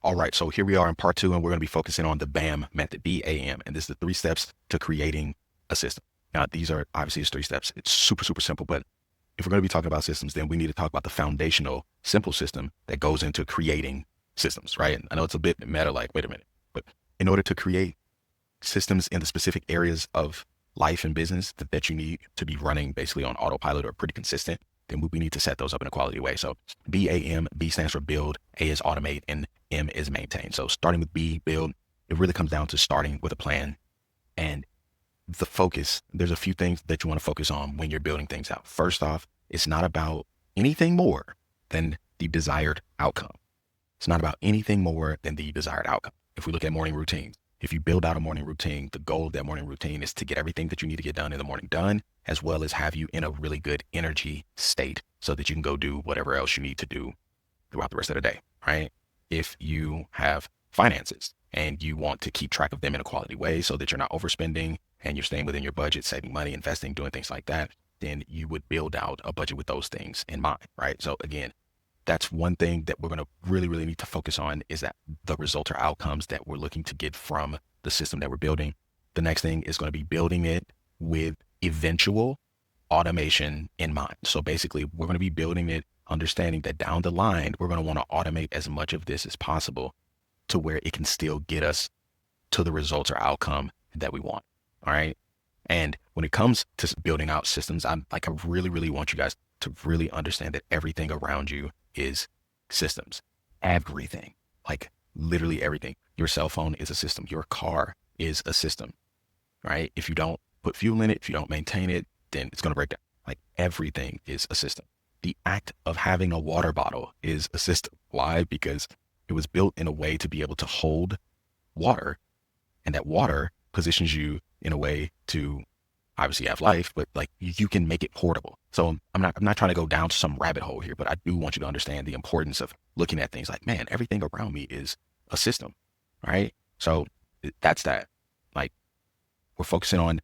All right, so here we are in part two, and we're going to be focusing on the BAM method, BAM, and this is the 3 steps to creating a system. Now, these are obviously it's 3 steps. It's super, super simple, but if we're going to be talking about systems, then we need to talk about the foundational, simple system that goes into creating systems, right? And I know it's a bit meta, like, wait a minute, but in order to create systems in the specific areas of life and business that you need to be running basically on autopilot or pretty consistent, then we need to set those up in a quality way. So BAM, B stands for build, A is automate, and M is maintain. So starting with B, build, it really comes down to starting with a plan and the focus. There's a few things that you want to focus on when you're building things out. First off, it's not about anything more than the desired outcome. It's not about anything more than the desired outcome. If we look at morning routines, if you build out a morning routine, the goal of that morning routine is to get everything that you need to get done in the morning done, as well as have you in a really good energy state so that you can go do whatever else you need to do throughout the rest of the day, right? If you have finances and you want to keep track of them in a quality way so that you're not overspending and you're staying within your budget, saving money, investing, doing things like that, then you would build out a budget with those things in mind, right? So again, that's one thing that we're going to really, really need to focus on is that the results or outcomes that we're looking to get from the system that we're building. The next thing is going to be building it with eventual automation in mind. So basically, we're going to be building it, understanding that down the line, we're going to want to automate as much of this as possible to where it can still get us to the results or outcome that we want. All right. And when it comes to building out systems, I really, really want you guys to really understand that everything around you is systems. Everything, like literally everything. Your cell phone is a system. Your car is a system, right? If you don't put fuel in it, if you don't maintain it, then it's going to break down. Like everything is a system. The act of having a water bottle is a system. Why? Because it was built in a way to be able to hold water, and that water positions you in a way to obviously have life, but like you can make it portable. So I'm not trying to go down to some rabbit hole here, but I do want you to understand the importance of looking at things like, man, everything around me is a system, right? So that's that. Like we're focusing on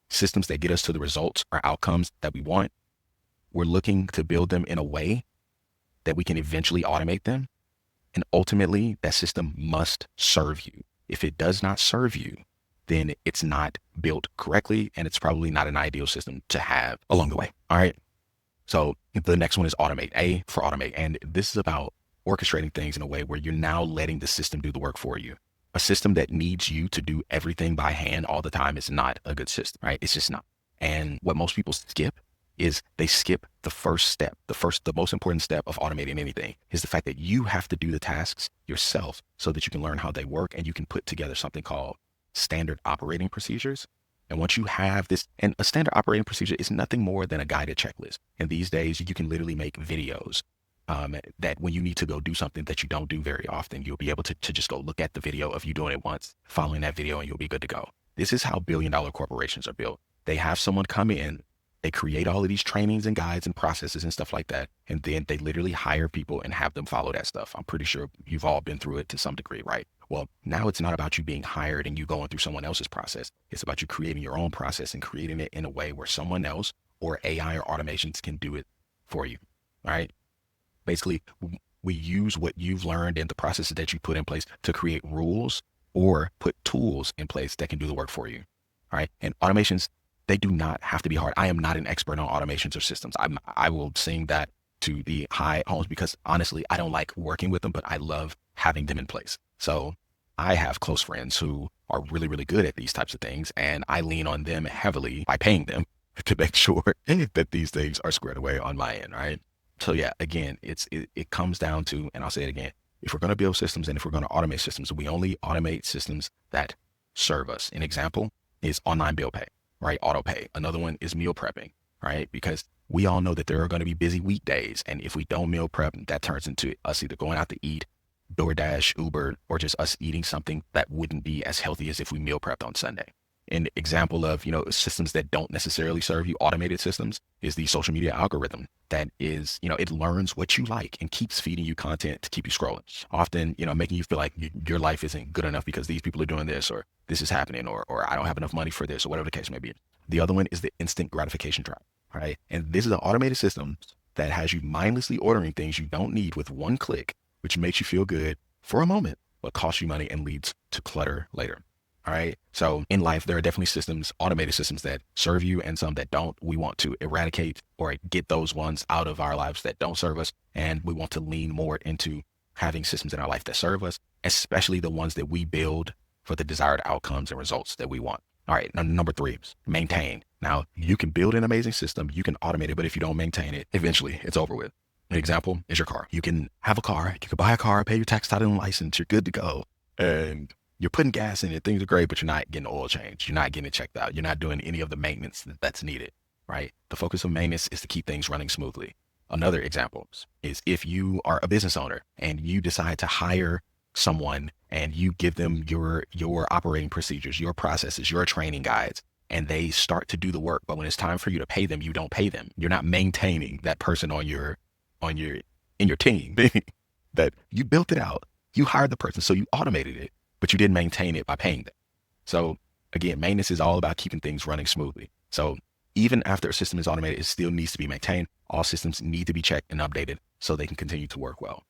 systems that get us to the results or outcomes that we want. We're looking to build them in a way that we can eventually automate them. And ultimately that system must serve you. If it does not serve you, then it's not built correctly and it's probably not an ideal system to have along the way. All right. So the next one is automate, A for automate. And this is about orchestrating things in a way where you're now letting the system do the work for you. A system that needs you to do everything by hand all the time is not a good system, right? It's just not. And what most people skip is they skip the first step. The most important step of automating anything is the fact that you have to do the tasks yourself so that you can learn how they work and you can put together something called standard operating procedures. And once you have this, and a standard operating procedure is nothing more than a guided checklist. And these days you can literally make videos that when you need to go do something that you don't do very often, you'll be able to just go look at the video of you doing it once, following that video, and you'll be good to go. This is how billion-dollar corporations are built. They have someone come in, they create all of these trainings and guides and processes and stuff like that. And then they literally hire people and have them follow that stuff. I'm pretty sure you've all been through it to some degree, right? Well, now it's not about you being hired and you going through someone else's process. It's about you creating your own process and creating it in a way where someone else or AI or automations can do it for you. All right. Basically, we use what you've learned and the processes that you put in place to create rules or put tools in place that can do the work for you. All right. And automations, they do not have to be hard. I am not an expert on automations or systems. I will sing that to the high almost because honestly, I don't like working with them, but I love having them in place. So I have close friends who are really, really good at these types of things. And I lean on them heavily by paying them to make sure that these things are squared away on my end. Right. So yeah, again, it comes down to, and I'll say it again, if we're going to build systems and if we're going to automate systems, we only automate systems that serve us. An example is online bill pay, right? Auto pay. Another one is meal prepping, right? Because we all know that there are going to be busy weekdays. And if we don't meal prep, that turns into us either going out to eat, DoorDash, Uber, or just us eating something that wouldn't be as healthy as if we meal prepped on Sunday. An example of, systems that don't necessarily serve you, automated systems, is the social media algorithm that is, it learns what you like and keeps feeding you content to keep you scrolling. Often, making you feel like your life isn't good enough because these people are doing this or this is happening or I don't have enough money for this or whatever the case may be. The other one is the instant gratification trap, right? And this is an automated system that has you mindlessly ordering things you don't need with one click, which makes you feel good for a moment, but costs you money and leads to clutter later. All right. So in life, there are definitely systems, automated systems that serve you and some that don't. We want to eradicate or get those ones out of our lives that don't serve us. And we want to lean more into having systems in our life that serve us, especially the ones that we build for the desired outcomes and results that we want. All right. Now, number 3, maintain. Now, you can build an amazing system, you can automate it, but if you don't maintain it, eventually it's over with. An example is your car. You can have a car, you can buy a car, pay your tax, title, and license, you're good to go. And you're putting gas in it, things are great, but you're not getting oil change. You're not getting it checked out. You're not doing any of the maintenance that's needed, right? The focus of maintenance is to keep things running smoothly. Another example is if you are a business owner and you decide to hire someone and you give them your operating procedures, your processes, your training guides, and they start to do the work, but when it's time for you to pay them, you don't pay them. You're not maintaining that person in your team that you built it out. You hired the person, so you automated it, but you didn't maintain it by paying them. So again, maintenance is all about keeping things running smoothly. So even after a system is automated, it still needs to be maintained. All systems need to be checked and updated so they can continue to work well.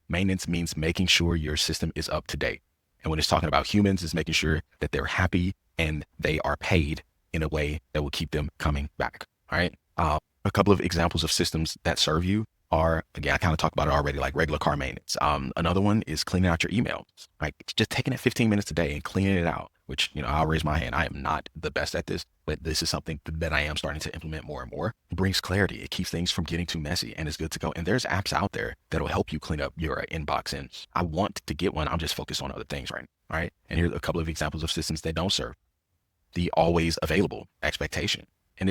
Maintenance means making sure your system is up to date. And when it's talking about humans, it's making sure that they're happy and they are paid in a way that will keep them coming back. All right. A couple of examples of systems that serve you are, again, I kind of talked about it already, like regular car maintenance. Another one is cleaning out your emails, like just taking it 15 minutes a day and cleaning it out, which, I'll raise my hand. I am not the best at this, but this is something that I am starting to implement more and more. It brings clarity. It keeps things from getting too messy and it's good to go. And there's apps out there that'll help you clean up your inbox. And I want to get one. I'm just focused on other things right now. All right. And here's a couple of examples of systems that don't serve. The always available expectation. And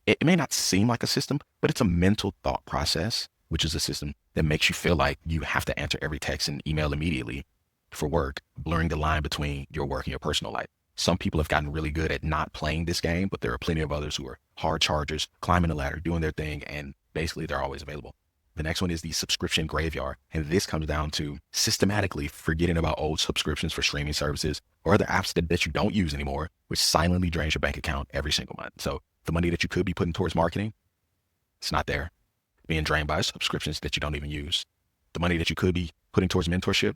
it may not seem like a system, but it's a mental thought process, which is a system that makes you feel like you have to answer every text and email immediately for work, blurring the line between your work and your personal life. Some people have gotten really good at not playing this game, but there are plenty of others who are hard chargers, climbing the ladder, doing their thing, and basically they're always available. The next one is the subscription graveyard. And this comes down to systematically forgetting about old subscriptions for streaming services or other apps that you don't use anymore, which silently drains your bank account every single month. So the money that you could be putting towards marketing, it's not there. Being drained by subscriptions that you don't even use. The money that you could be putting towards mentorship,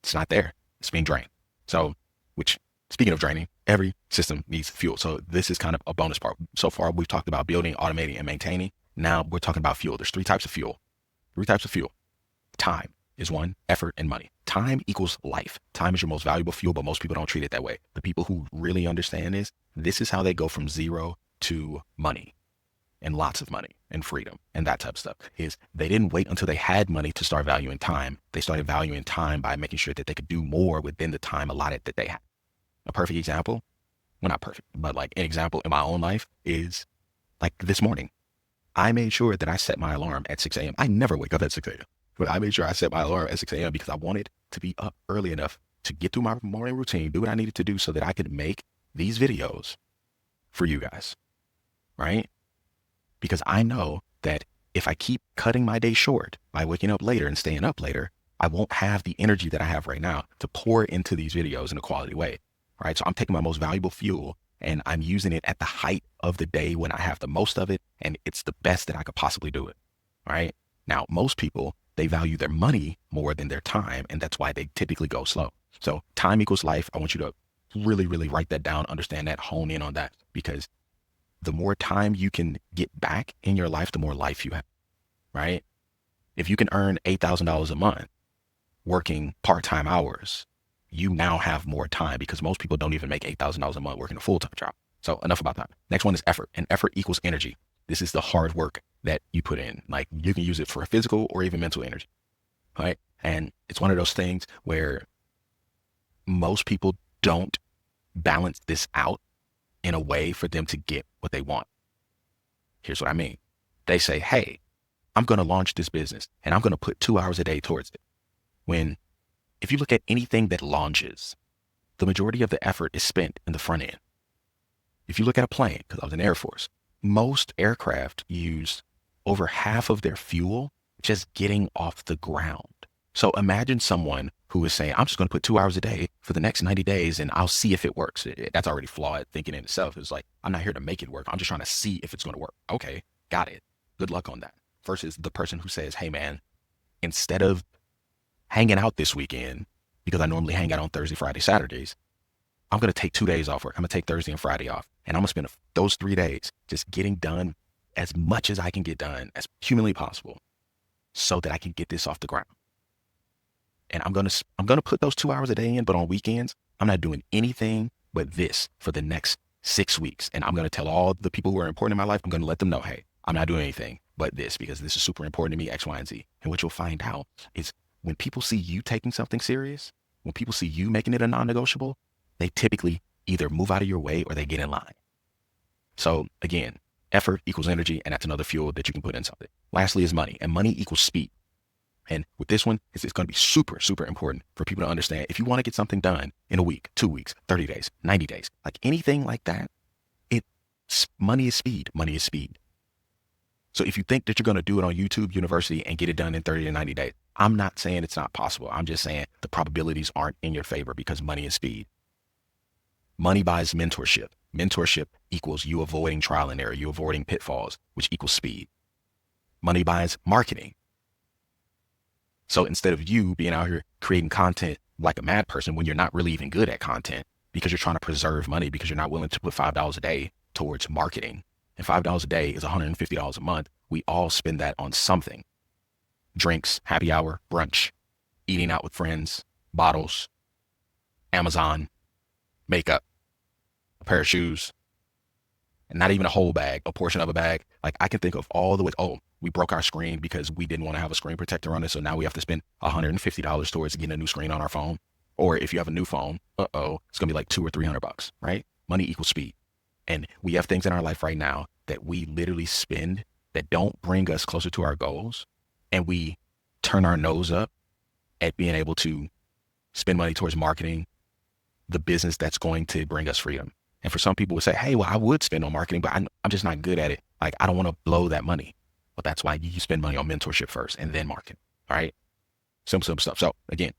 it's not there. It's being drained. So, which, speaking of draining, every system needs fuel. So this is kind of a bonus part. So far, we've talked about building, automating, and maintaining. Now we're talking about fuel. There's 3 types of fuel. 3 types of fuel. Time is one, effort, and money. Time equals life. Time is your most valuable fuel, but most people don't treat it that way. The people who really understand this is how they go from zero to money and lots of money and freedom and that type of stuff. Is they didn't wait until they had money to start valuing time. They started valuing time by making sure that they could do more within the time allotted that they had. A perfect example, well, not perfect, but like an example in my own life is like this morning. I made sure that I set my alarm at 6 a.m. I never wake up at 6 a.m., but I made sure I set my alarm at 6 a.m. because I wanted to be up early enough to get through my morning routine, do what I needed to do so that I could make these videos for you guys, right? Because I know that if I keep cutting my day short by waking up later and staying up later, I won't have the energy that I have right now to pour into these videos in a quality way, right? So I'm taking my most valuable fuel and I'm using it at the height of the day when I have the most of it. And it's the best that I could possibly do it. All right. Now, most people, they value their money more than their time. And that's why they typically go slow. So time equals life. I want you to really, really write that down, understand that, hone in on that, because the more time you can get back in your life, the more life you have, right? If you can earn $8,000 a month working part-time hours, you now have more time because most people don't even make $8,000 a month working a full-time job. So enough about that. Next one is effort, and effort equals energy. This is the hard work that you put in. Like you can use it for physical or even mental energy, right? And it's one of those things where most people don't balance this out in a way for them to get what they want. Here's what I mean. They say, hey, I'm going to launch this business and I'm going to put 2 hours a day towards it. When if you look at anything that launches, the majority of the effort is spent in the front end. If you look at a plane, because I was in the Air Force, most aircraft use over half of their fuel just getting off the ground. So imagine someone who is saying, I'm just going to put 2 hours a day for the next 90 days and I'll see if it works. That's already flawed thinking in itself. It's like, I'm not here to make it work. I'm just trying to see if it's going to work. Okay, got it. Good luck on that. Versus the person who says, hey man, instead of hanging out this weekend because I normally hang out on Thursday, Friday, Saturdays. I'm going to take 2 days off work. I'm going to take Thursday and Friday off. And I'm going to spend those 3 days just getting done as much as I can get done as humanly possible so that I can get this off the ground. And I'm going to put those 2 hours a day in, but on weekends, I'm not doing anything but this for the next 6 weeks. And I'm going to tell all the people who are important in my life, I'm going to let them know, hey, I'm not doing anything but this because this is super important to me, X, Y, and Z. And what you'll find out is when people see you taking something serious, when people see you making it a non-negotiable, they typically either move out of your way or they get in line. So again, effort equals energy, and that's another fuel that you can put in something. Lastly is money, and money equals speed. And with this one, it's going to be super, super important for people to understand. If you want to get something done in a week, 2 weeks, 30 days, 90 days, like anything like that, money is speed. Money is speed. So if you think that you're going to do it on YouTube University and get it done in 30 to 90 days, I'm not saying it's not possible. I'm just saying the probabilities aren't in your favor because money is speed. Money buys mentorship. Mentorship equals you avoiding trial and error, you avoiding pitfalls, which equals speed. Money buys marketing. So instead of you being out here creating content like a mad person when you're not really even good at content because you're trying to preserve money because you're not willing to put $5 a day towards marketing, and $5 a day is $150 a month, we all spend that on something. Drinks, happy hour, brunch, eating out with friends, bottles, Amazon, makeup, a pair of shoes, and not even a whole bag, a portion of a bag. Like I can think of all the ways, we broke our screen because we didn't want to have a screen protector on it. So now we have to spend $150 towards getting a new screen on our phone. Or if you have a new phone, it's going to be like $200 or $300, right? Money equals speed. And we have things in our life right now that we literally spend that don't bring us closer to our goals. And we turn our nose up at being able to spend money towards marketing the business that's going to bring us freedom. And for some people would say, hey, well, I would spend on marketing, but I'm just not good at it. Like, I don't want to blow that money. But that's why you spend money on mentorship first and then market. All right. Simple stuff. So again,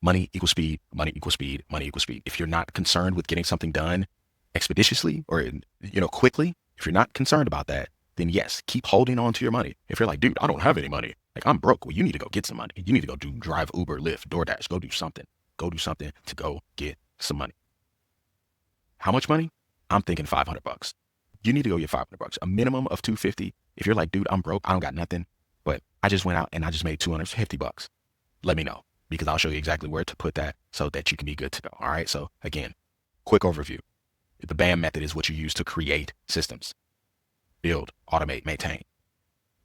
money equals speed, money equals speed, money equals speed. If you're not concerned with getting something done expeditiously or, quickly, if you're not concerned about that, then yes, keep holding on to your money. If you're like, dude, I don't have any money. Like I'm broke. Well, you need to go get some money. You need to go drive Uber, Lyft, DoorDash, go do something. Go do something to go get some money. How much money? I'm thinking $500. You need to go get $500, a minimum of $250. If you're like, dude, I'm broke, I don't got nothing, but I just went out and I just made $250. Let me know because I'll show you exactly where to put that so that you can be good to go. All right. So again, quick overview. The BAM method is what you use to create systems, build, automate, maintain.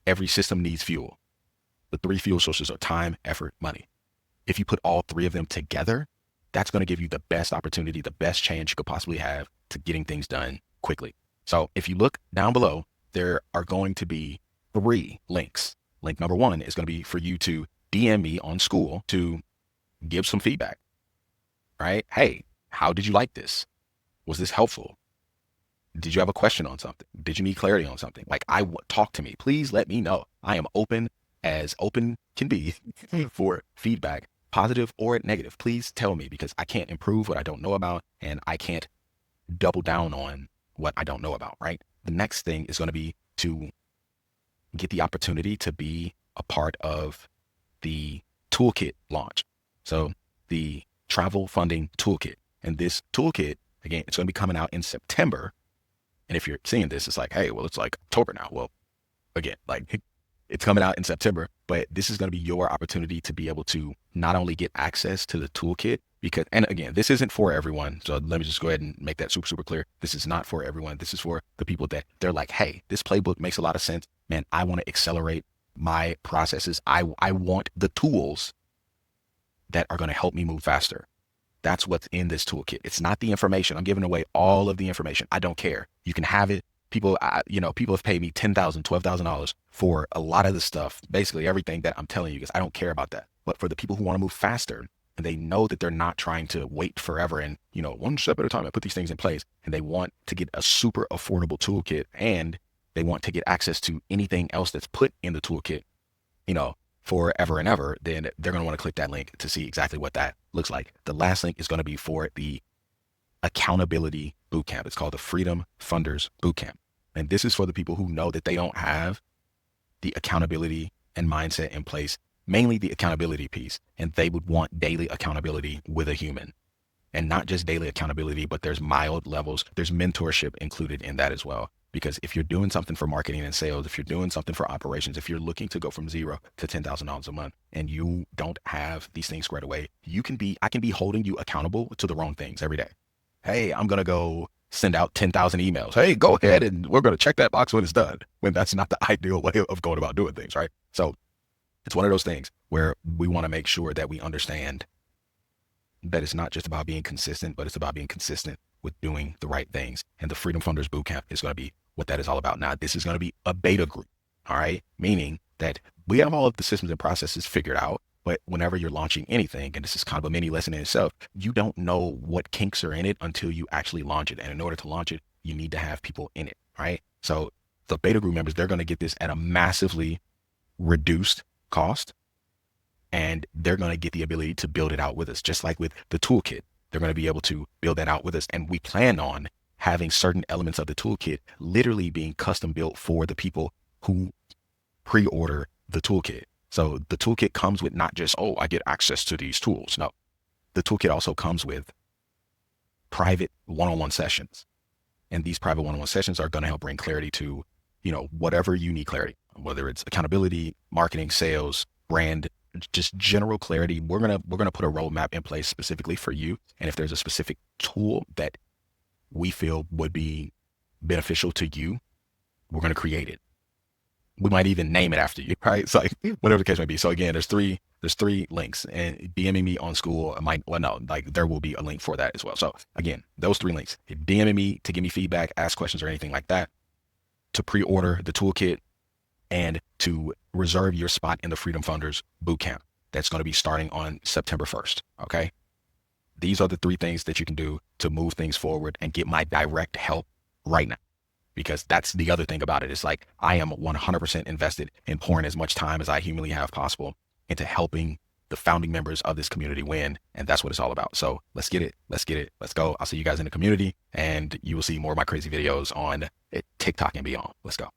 Every system needs fuel. The 3 fuel sources are time, effort, money. If you put all 3 of them together, that's going to give you the best opportunity, the best chance you could possibly have to getting things done quickly. So if you look down below, there are going to be 3 links. Link number 1 is going to be for you to DM me on school to give some feedback, right? Hey, how did you like this? Was this helpful? Did you have a question on something? Did you need clarity on something? Like talk to me. Please let me know. I am open as open can be for feedback, positive or negative. Please tell me because I can't improve what I don't know about and I can't double down on what I don't know about, right? The next thing is going to be to get the opportunity to be a part of the toolkit launch. So the travel funding toolkit. And this toolkit, again, it's going to be coming out in September. And if you're seeing this, it's like, hey, well, it's like October now. Well, again, like it's coming out in September, but this is going to be your opportunity to be able to not only get access to the toolkit because, and again, this isn't for everyone. So let me just go ahead and make that super, super clear. This is not for everyone. This is for the people that they're like, hey, this playbook makes a lot of sense. Man, I want to accelerate my processes. I want the tools that are going to help me move faster. That's what's in this toolkit. It's not the information. I'm giving away all of the information. I don't care. You can have it. People, people have paid me $10,000, $12,000 for a lot of the stuff, basically everything that I'm telling you, because I don't care about that. But for the people who want to move faster and they know that they're not trying to wait forever and, one step at a time, I put these things in place and they want to get a super affordable toolkit and they want to get access to anything else that's put in the toolkit, forever and ever, then they're going to want to click that link to see exactly what that looks like. The last link is going to be for the accountability bootcamp. It's called the Freedom Funders Bootcamp. And this is for the people who know that they don't have the accountability and mindset in place mainly the accountability piece. And they would want daily accountability with a human. And not just daily accountability, but there's mild levels. There's mentorship included in that as well. Because if you're doing something for marketing and sales, if you're doing something for operations, if you're looking to go from zero to $10,000 a month and you don't have these things squared away, I can be holding you accountable to the wrong things every day. Hey, I'm going to go send out 10,000 emails. Hey, go ahead and we're going to check that box when it's done, when that's not the ideal way of going about doing things, right? So it's one of those things where we want to make sure that we understand that it's not just about being consistent, but it's about being consistent with doing the right things. And the Freedom Funders Bootcamp is going to be what that is all about. Now, this is going to be a beta group, all right? Meaning that we have all of the systems and processes figured out, but whenever you're launching anything, and this is kind of a mini lesson in itself, you don't know what kinks are in it until you actually launch it. And in order to launch it, you need to have people in it, right? So the beta group members, they're going to get this at a massively reduced cost. And they're going to get the ability to build it out with us, just like with the toolkit. They're going to be able to build that out with us. And we plan on having certain elements of the toolkit literally being custom built for the people who pre-order the toolkit. So the toolkit comes with not just, oh, I get access to these tools. No, the toolkit also comes with private one-on-one sessions. And these private one-on-one sessions are going to help bring clarity to, whatever you need clarity, whether it's accountability, marketing, sales, brand, just general clarity. We're going to put a roadmap in place specifically for you. And if there's a specific tool that we feel would be beneficial to you, we're going to create it. We might even name it after you, right? It's like whatever the case may be. So again, there's three links, and DMing me on school there will be a link for that as well. So again, those 3 links: DMing me to give me feedback, ask questions or anything like that, to pre-order the toolkit, and to reserve your spot in the Freedom Funders Bootcamp. That's going to be starting on September 1st. Okay. These are the 3 things that you can do to move things forward and get my direct help right now. Because that's the other thing about it. It's like, I am 100% invested in pouring as much time as I humanly have possible into helping the founding members of this community win. And that's what it's all about. So let's get it. Let's go. I'll see you guys in the community, and you will see more of my crazy videos on TikTok and beyond. Let's go.